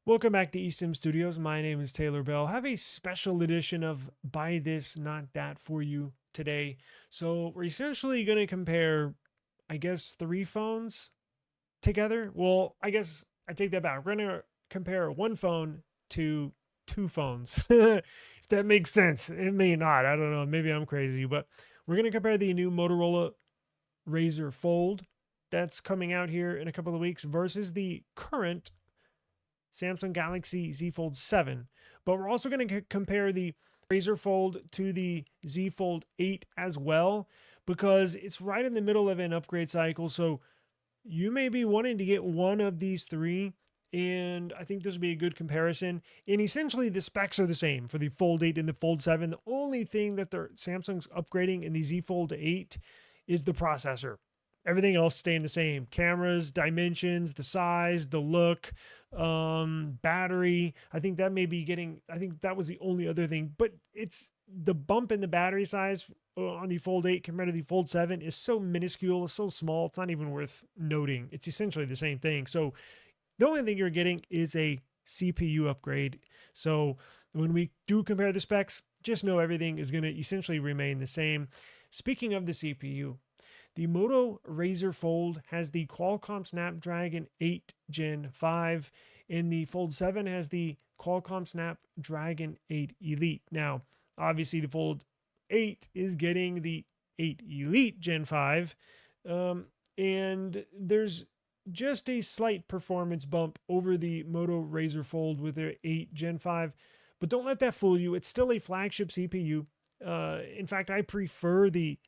Welcome back to eSIM Studios. My name is Taylor Bell. I have a special edition of Buy This, Not That for you today. So we're essentially going to compare, I guess, three phones together. Well, I guess I take that back. We're going to compare one phone to two phones. If that makes sense. It may not. I don't know. Maybe I'm crazy, but we're going to compare the new Motorola Razr Fold that's coming out here in a couple of weeks versus the current Samsung Galaxy Z Fold 7. But we're also going to compare the Razr Fold to the Z Fold 8 as well, because it's right in the middle of an upgrade cycle. So you may be wanting to get one of these three. And I think this will be a good comparison. And essentially, the specs are the same for the Fold 8 and the Fold 7. The only thing that Samsung's upgrading in the Z Fold 8 is the processor. Everything else staying the same: cameras, dimensions, the size, the look, battery. I think that may be getting, I think that was the only other thing, but it's the bump in the battery size on the Fold 8 compared to the Fold 7 is so minuscule, it's so small, it's not even worth noting. It's essentially the same thing. So the only thing you're getting is a CPU upgrade. So when we do compare the specs, just know everything is going to essentially remain the same. Speaking of the CPU, the Moto Razr Fold has the Qualcomm Snapdragon 8 Gen 5, and the Fold 7 has the Qualcomm Snapdragon 8 Elite. Now, obviously, the Fold 8 is getting the 8 Elite Gen 5, and there's just a slight performance bump over the Moto Razr Fold with their 8 Gen 5, but don't let that fool you. It's still a flagship CPU. In fact, I prefer the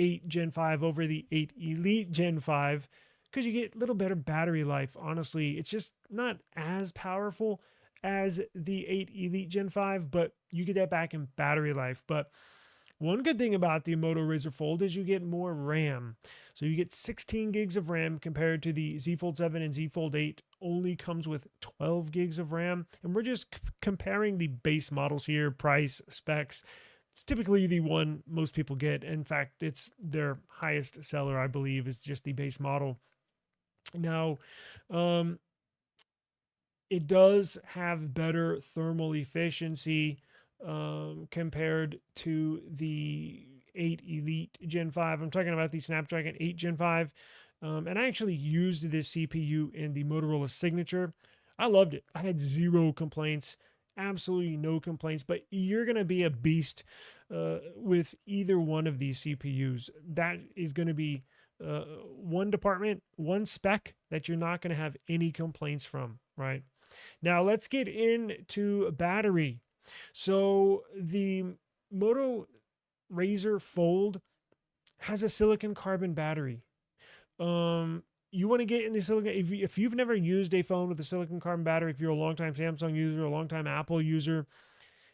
8 Gen 5 over the 8 Elite Gen 5 because you get a little better battery life. Honestly, it's just not as powerful as the 8 Elite Gen 5, but you get that back in battery life. But one good thing about the Moto Razr Fold is you get more RAM. So you get 16 gigs of RAM compared to the Z Fold 7 and Z Fold 8 only comes with 12 gigs of RAM. And we're just comparing the base models here, price, specs. It's typically the one most people get. In fact, it's their highest seller, I believe, is just the base model. Now, um, it does have better thermal efficiency compared to the 8 Elite Gen 5. I'm talking about the Snapdragon 8 Gen 5. And I actually used this CPU in the Motorola Signature. I loved it. I had zero complaints, absolutely no complaints. But you're going to be a beast with either one of these CPUs. That is going to be one department, one spec that you're not going to have any complaints from, right? Now let's get into battery. So the Moto Razr Fold has a silicon carbon battery. You want to get in the silicon, if you've never used a phone with a silicon carbon battery, if you're a longtime Samsung user, a longtime Apple user,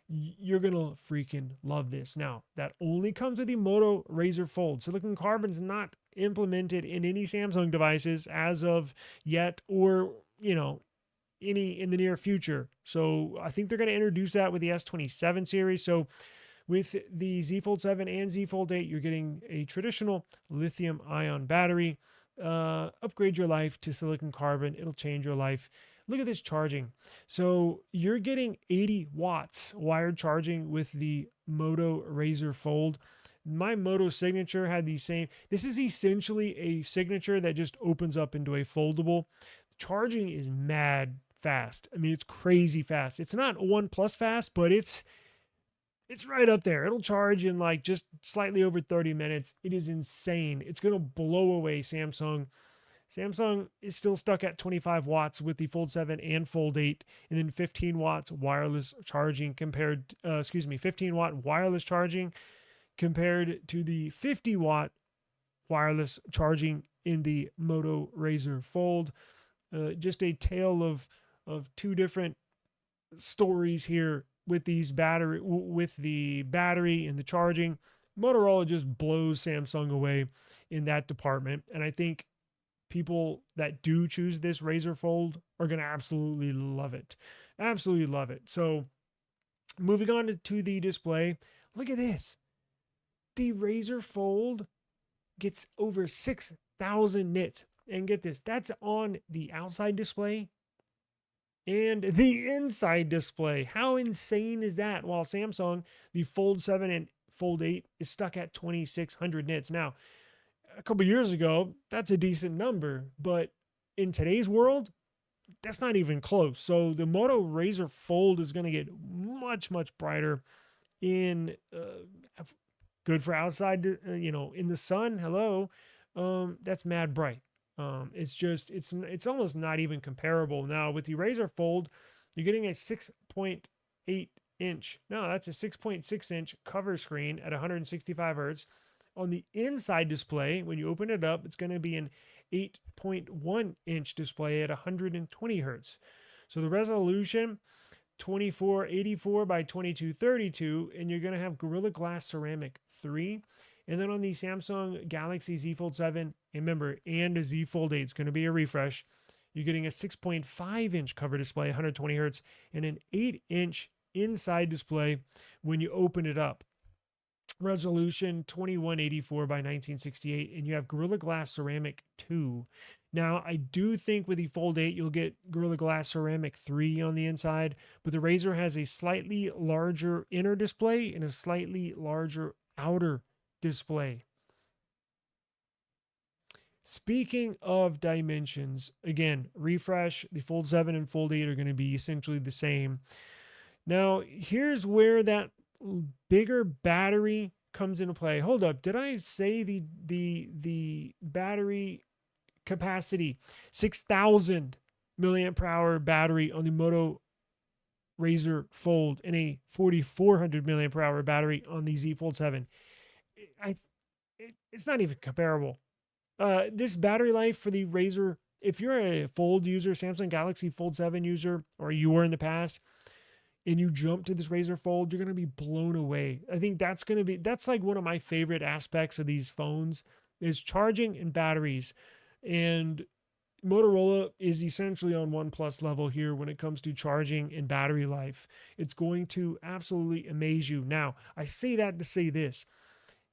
you're gonna freaking love this. Now, that only comes with the Moto Razr Fold. Silicon carbon is not implemented in any Samsung devices as of yet, or any in the near future. So I think they're going to introduce that with the S27 series. So with the Z Fold 7 and Z Fold 8, you're getting a traditional lithium ion battery. Upgrade your life to silicon carbon. It'll change your life. Look at this charging. So you're getting 80 watts wired charging with the Moto Razr Fold. My Moto Signature had the same. This is essentially a Signature that just opens up into a foldable. Charging is mad fast. I mean, it's crazy fast. It's not OnePlus fast, but it's right up there. It'll charge in like just slightly over 30 minutes. It is insane. It's going to blow away Samsung. Samsung is still stuck at 25 watts with the Fold 7 and Fold 8, and then 15 watts wireless charging 15 watt wireless charging compared to the 50 watt wireless charging in the Moto Razr Fold. Just a tale of two different stories here with the battery and the charging. Motorola just blows Samsung away in that department, and I think people that do choose this Razr Fold are going to absolutely love it. Absolutely love it. So moving on to the display, look at this. The Razr Fold gets over 6,000 nits. And get this, that's on the outside display. and the inside display. How insane is that? While Samsung, the Fold 7 and Fold 8 is stuck at 2600 nits. Now, a couple years ago, that's a decent number, but in today's world, that's not even close. So the Moto Razr Fold is going to get much, much brighter in good for outside, in the sun. Hello. That's mad bright. It's almost not even comparable. Now with the Razr Fold, you're getting a 6.8 inch. No, that's a 6.6 inch cover screen at 165 hertz. On the inside display, when you open it up, it's going to be an 8.1 inch display at 120 hertz. So the resolution 2484 by 2232, and you're going to have Gorilla Glass Ceramic 3. And then on the Samsung Galaxy Z Fold 7, remember, and a Z Fold 8, it's going to be a refresh. You're getting a 6.5 inch cover display, 120 hertz, and an 8 inch inside display when you open it up. Resolution 2184 by 1968, and you have Gorilla Glass Ceramic 2. Now, I do think with the Fold 8, you'll get Gorilla Glass Ceramic 3 on the inside, but the Razr has a slightly larger inner display and a slightly larger outer display. Speaking of dimensions, again, refresh, the Fold 7 and Fold 8 are going to be essentially the same. Now, here's where that bigger battery comes into play. Hold up, did I say the battery capacity? 6,000 milliamp per hour battery on the Moto Razr Fold and a 4,400 milliamp per hour battery on the Z Fold 7. It's not even comparable. This battery life for the Razr, if you're a Fold user, Samsung Galaxy Fold 7 user, or you were in the past, and you jump to this Razr Fold, you're going to be blown away. I think that's like one of my favorite aspects of these phones is charging and batteries. And Motorola is essentially on OnePlus level here when it comes to charging and battery life. It's going to absolutely amaze you. Now, I say that to say this.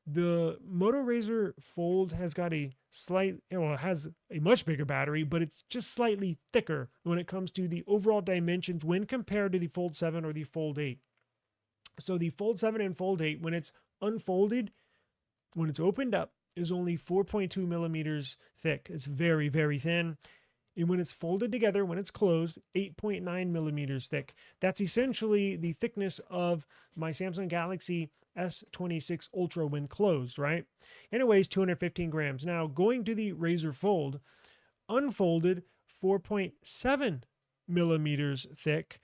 The Moto Razr Fold has got it has a much bigger battery, but it's just slightly thicker when it comes to the overall dimensions when compared to the Fold 7 or the Fold 8. So the Fold 7 and Fold 8, when it's unfolded, when it's opened up, is only 4.2 millimeters thick. It's very, very thin. And when it's folded together, when it's closed, 8.9 millimeters thick. That's essentially the thickness of my Samsung Galaxy S26 Ultra when closed, right? And it weighs 215 grams. Now, going to the Razr Fold, unfolded, 4.7 millimeters thick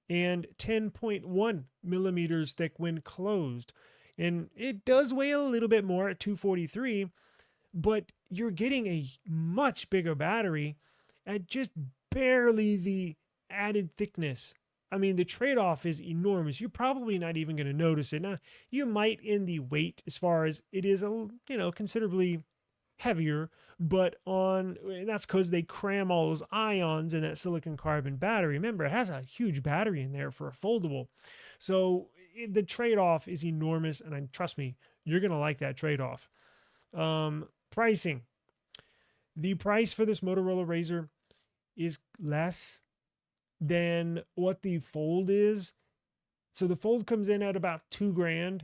and 10.1 millimeters thick when closed. And it does weigh a little bit more at 243, but you're getting a much bigger battery at just barely the added thickness. I mean, the trade-off is enormous. You're probably not even going to notice it. Now, you might in the weight, as far as it is, considerably heavier, but that's because they cram all those ions in that silicon carbon battery. Remember, it has a huge battery in there for a foldable. So the trade-off is enormous, and trust me, you're going to like that trade-off. Pricing. The price for this Motorola Razr is less than what the Fold is. So the Fold comes in at about $2,000,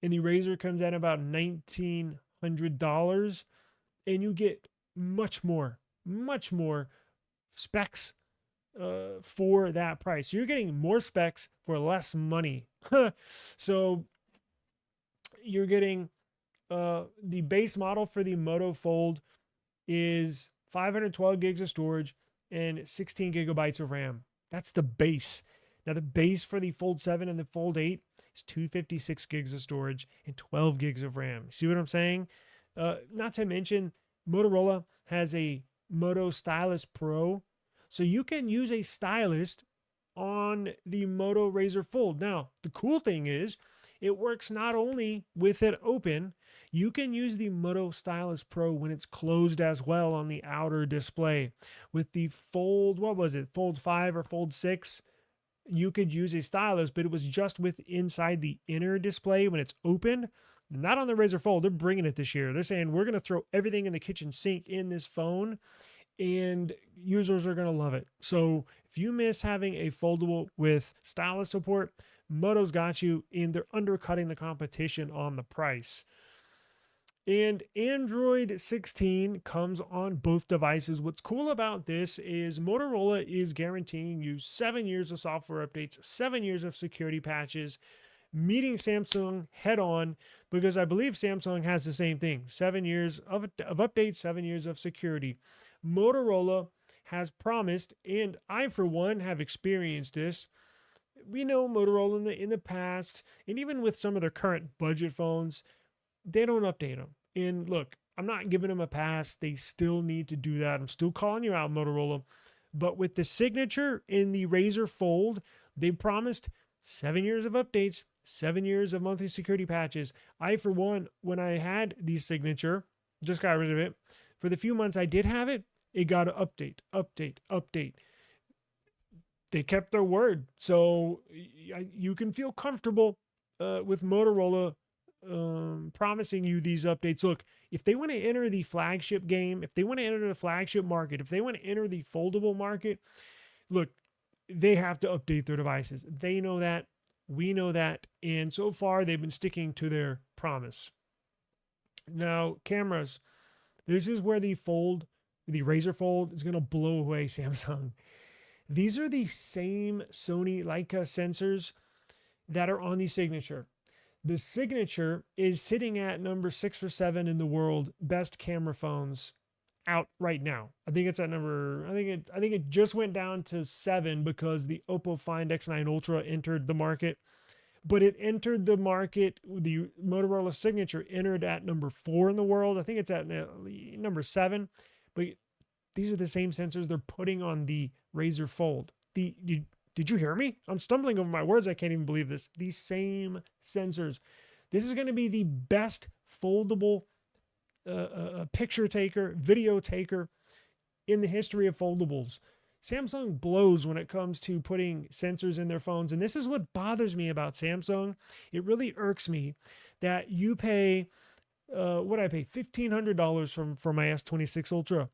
and the Razr comes in about $1,900, and you get much more specs for that price. You're getting more specs for less money. So you're getting the base model for the Moto Fold is 512 gigs of storage and 16 gigabytes of RAM. That's the base. Now the base for the Fold 7 and the Fold 8 is 256 gigs of storage and 12 gigs of RAM. See what I'm saying? Not to mention, Motorola has a Moto Stylus Pro. So you can use a stylus on the Moto Razr Fold. Now, the cool thing is, it works not only with it open, you can use the Moto Stylus Pro when it's closed as well on the outer display. With the Fold, Fold 5 or Fold 6, you could use a stylus, but it was just inside the inner display when it's open. Not on the Razr Fold. They're bringing it this year. They're saying, we're going to throw everything in the kitchen sink in this phone, and users are going to love it. So if you miss having a foldable with stylus support, Moto's got you, and they're undercutting the competition on the price. And Android 16 comes on both devices. What's cool about this is Motorola is guaranteeing you 7 years of software updates, 7 years of security patches, meeting Samsung head on, because I believe Samsung has the same thing: 7 years of updates, 7 years of security. Motorola has promised, and I, for one, have experienced this. We know Motorola in the past, and even with some of their current budget phones, they don't update them. And look, I'm not giving them a pass. They still need to do that. I'm still calling you out, Motorola. But with the signature in the Razr Fold, they promised 7 years of updates, 7 years of monthly security patches. I, for one, when I had the signature, just got rid of it. For the few months I did have it, it got to update, update, update. They kept their word. So you can feel comfortable with Motorola promising you these updates. Look, if they want to enter the flagship game, if they want to enter the flagship market, if they want to enter the foldable market, look, they have to update their devices. They know that. We know that. And so far, they've been sticking to their promise. Now, cameras. This is where the Razr Fold is going to blow away Samsung. These are the same Sony Leica sensors that are on the signature. The signature is sitting at number 6 or 7 in the world best camera phones out right now. I think it's at number. I think it just went down to 7 because the Oppo Find X9 Ultra entered the market. But it entered the market. The Motorola Signature entered at number 4 in the world. I think it's at number 7. But these are the same sensors they're putting on the Razr Fold. Did you hear me? I'm stumbling over my words. I can't even believe this. These same sensors. This is going to be the best foldable picture taker, video taker in the history of foldables. Samsung blows when it comes to putting sensors in their phones. And this is what bothers me about Samsung. It really irks me that you pay, what I pay, $1,500 for my S26 Ultra.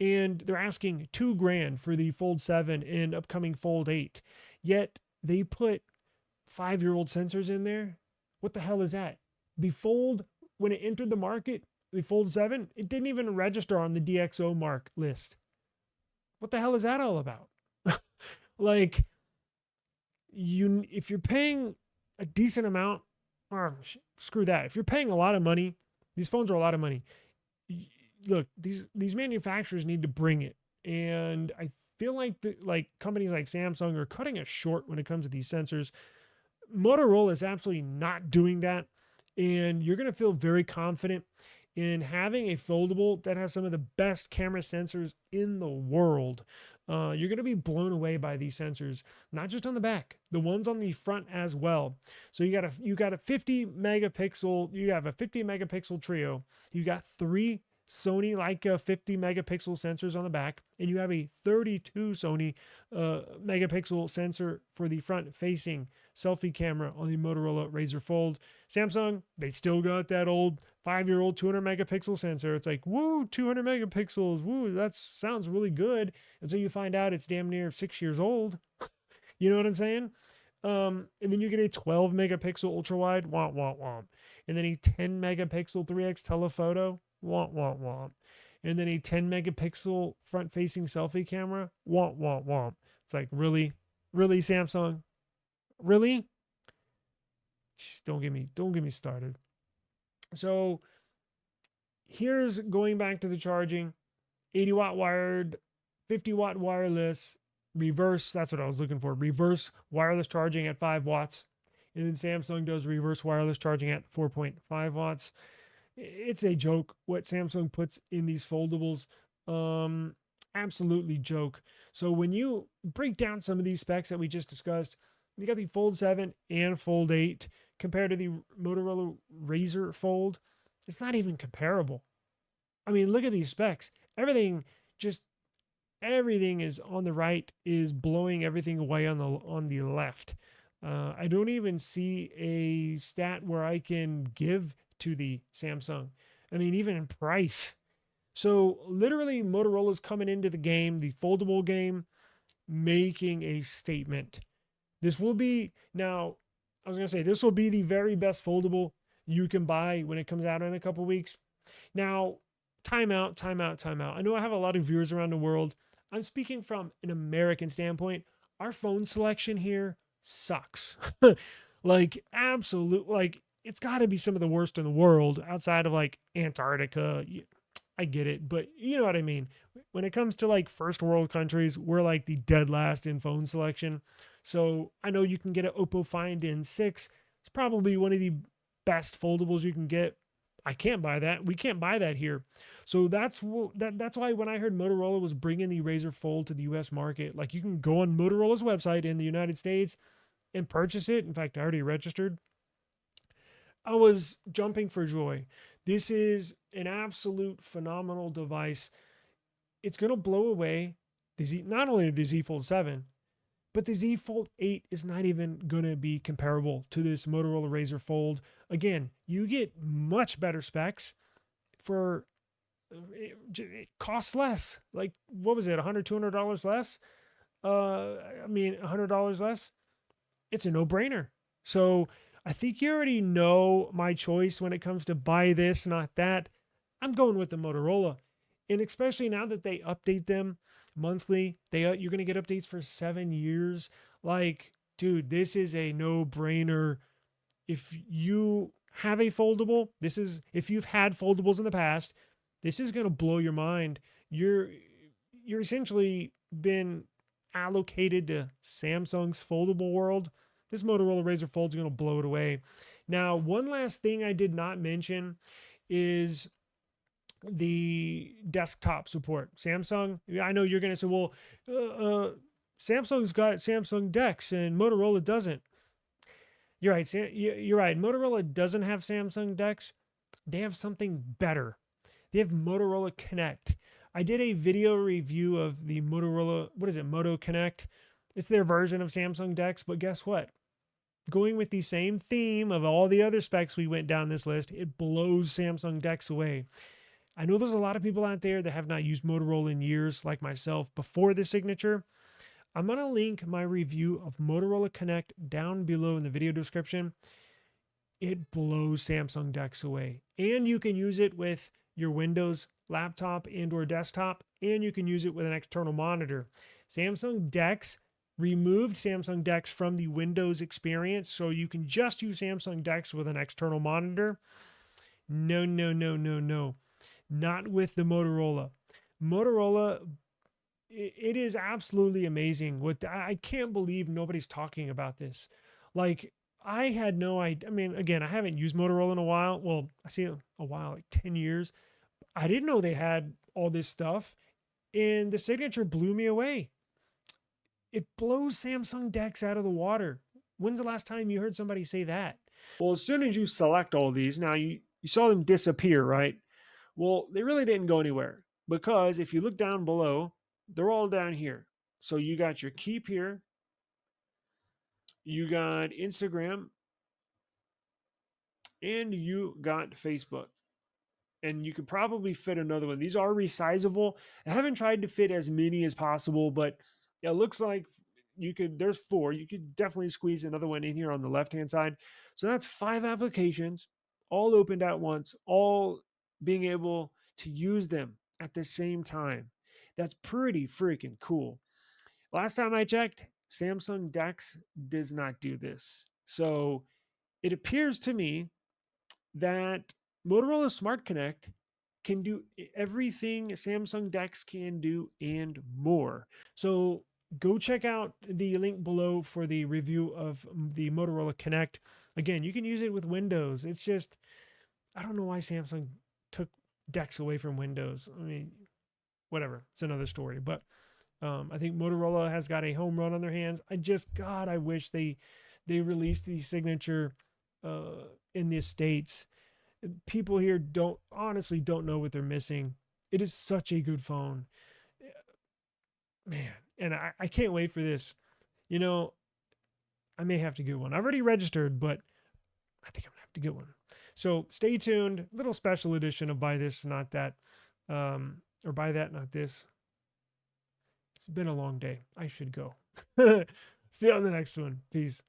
And they're asking $2,000 for the Fold 7 and upcoming Fold 8. Yet they put 5-year-old sensors in there. What the hell is that? The Fold, when it entered the market, the Fold 7, it didn't even register on the DxO mark list. What the hell is that all about? Like, if you're paying a decent amount, or screw that. If you're paying a lot of money, these phones are a lot of money. Look, these manufacturers need to bring it, and I feel like companies like Samsung are cutting it short when it comes to these sensors. Motorola is absolutely not doing that, and you're going to feel very confident in having a foldable that has some of the best camera sensors in the world. You're going to be blown away by these sensors, not just on the back, the ones on the front as well. So you got a 50 megapixel, you have a 50 megapixel trio. You got 3 Sony Leica 50 megapixel sensors on the back, and you have a 32 Sony megapixel sensor for the front facing selfie camera on the Motorola Razr Fold. Samsung, they still got that old 5-year-old 200 megapixel sensor. It's like, woo, 200 megapixels, woo, that sounds really good. Until you find out it's damn near 6 years old. You know what I'm saying? And then you get a 12 megapixel ultra wide, womp womp womp, and then a 10 megapixel 3x telephoto, womp womp womp, and then a 10 megapixel front facing selfie camera, womp womp womp. It's like, really, Samsung, really? Don't get me started. So here's going back to the charging: 80 watt wired, 50 watt wireless, reverse. That's what I was looking for. Reverse wireless charging at 5 watts. And then Samsung does reverse wireless charging at 4.5 watts. It's a joke what Samsung puts in these foldables. Absolutely joke. So when you break down some of these specs that we just discussed, you got the Fold 7 and Fold 8 compared to the Motorola Razr Fold. It's not even comparable. I mean, look at these specs. Everything is on the right is blowing everything away on the left. I don't even see a stat where I can give to the Samsung. I mean, even in price, So literally Motorola's coming into the game, the foldable game, making a statement. This will be now, I was going to say, this will be the very best foldable you can buy when it comes out in a couple weeks. Now, timeout, timeout, timeout. I know I have a lot of viewers around the world. I'm speaking from an American standpoint. Our phone selection here sucks. Like, absolute, like, it's got to be some of the worst in the world outside of like Antarctica. I get it, but you know what I mean. When it comes to like first world countries, we're like the dead last in phone selection. So I know you can get an Oppo Find N6. It's probably one of the best foldables you can get. I can't buy that. We can't buy that here. So that's why when I heard Motorola was bringing the Razr Fold to the U.S. market, like you can go on Motorola's website in the United States and purchase it. In fact, I already registered. I was jumping for joy. This is an absolute phenomenal device. It's going to blow away not only the Z Fold 7, but the Z Fold 8 is not even going to be comparable to this Motorola Razr Fold. Again, you get much better specs for it costs less. Like, what was it, $100, $200 less? I mean, $100 less. It's a no brainer. So I think you already know my choice when it comes to buy this, not that. I'm going with the Motorola. And especially now that they update them monthly, you're going to get updates for 7 years. Like, dude, this is a no-brainer. If you have a foldable, if you've had foldables in the past, this is going to blow your mind. You're essentially been allocated to Samsung's foldable world. This Motorola Razr Fold is going to blow it away. Now, one last thing I did not mention is the desktop support. Samsung, I know you're going to say, well, Samsung's got Samsung Dex and Motorola doesn't. You're right. You're right. Motorola doesn't have Samsung Dex. They have something better. They have Motorola Connect. I did a video review of the Motorola, what is it, Moto Connect. It's their version of Samsung Dex, but guess what? Going with the same theme of all the other specs we went down this list, it blows Samsung Dex away. I know there's a lot of people out there that have not used Motorola in years, like myself, before the signature. I'm going to link my review of Motorola Connect down below in the video description. It blows Samsung Dex away. And you can use it with your Windows laptop and or desktop, and you can use it with an external monitor. Samsung Dex removed Samsung Dex from the Windows experience, so you can just use Samsung Dex with an external monitor. No, no, no, no, no. Not with the Motorola. Motorola, it is absolutely amazing. I can't believe nobody's talking about this. Like, I had no idea. I mean, again, I haven't used Motorola in a while. Well, I see a while, like 10 years. I didn't know they had all this stuff. And the signature blew me away. It blows Samsung Dex out of the water. When's the last time you heard somebody say that? Well, as soon as you select all these, now you saw them disappear, right? Well, they really didn't go anywhere because if you look down below, they're all down here. So you got your Keep here, you got Instagram, and you got Facebook. And you could probably fit another one. These are resizable. I haven't tried to fit as many as possible, but it looks like there's 4. You could definitely squeeze another one in here on the left-hand side. So that's 5 applications, all opened at once, all being able to use them at the same time. That's pretty freaking cool. Last time I checked, Samsung Dex does not do this. So it appears to me that Motorola Smart Connect can do everything Samsung Dex can do and more. So go check out the link below for the review of the Motorola Connect. Again, you can use it with Windows. It's just, I don't know why Samsung took Dex away from Windows. I mean, whatever. It's another story. But I think Motorola has got a home run on their hands. God, I wish they released the signature in the States. People here honestly don't know what they're missing. It is such a good phone, man. And I can't wait for this. You know, I may have to get one. I've already registered, but I think I'm gonna have to get one. So stay tuned. Little special edition of Buy This, Not That. Or buy that, not this. It's been a long day. I should go. See you on the next one. Peace.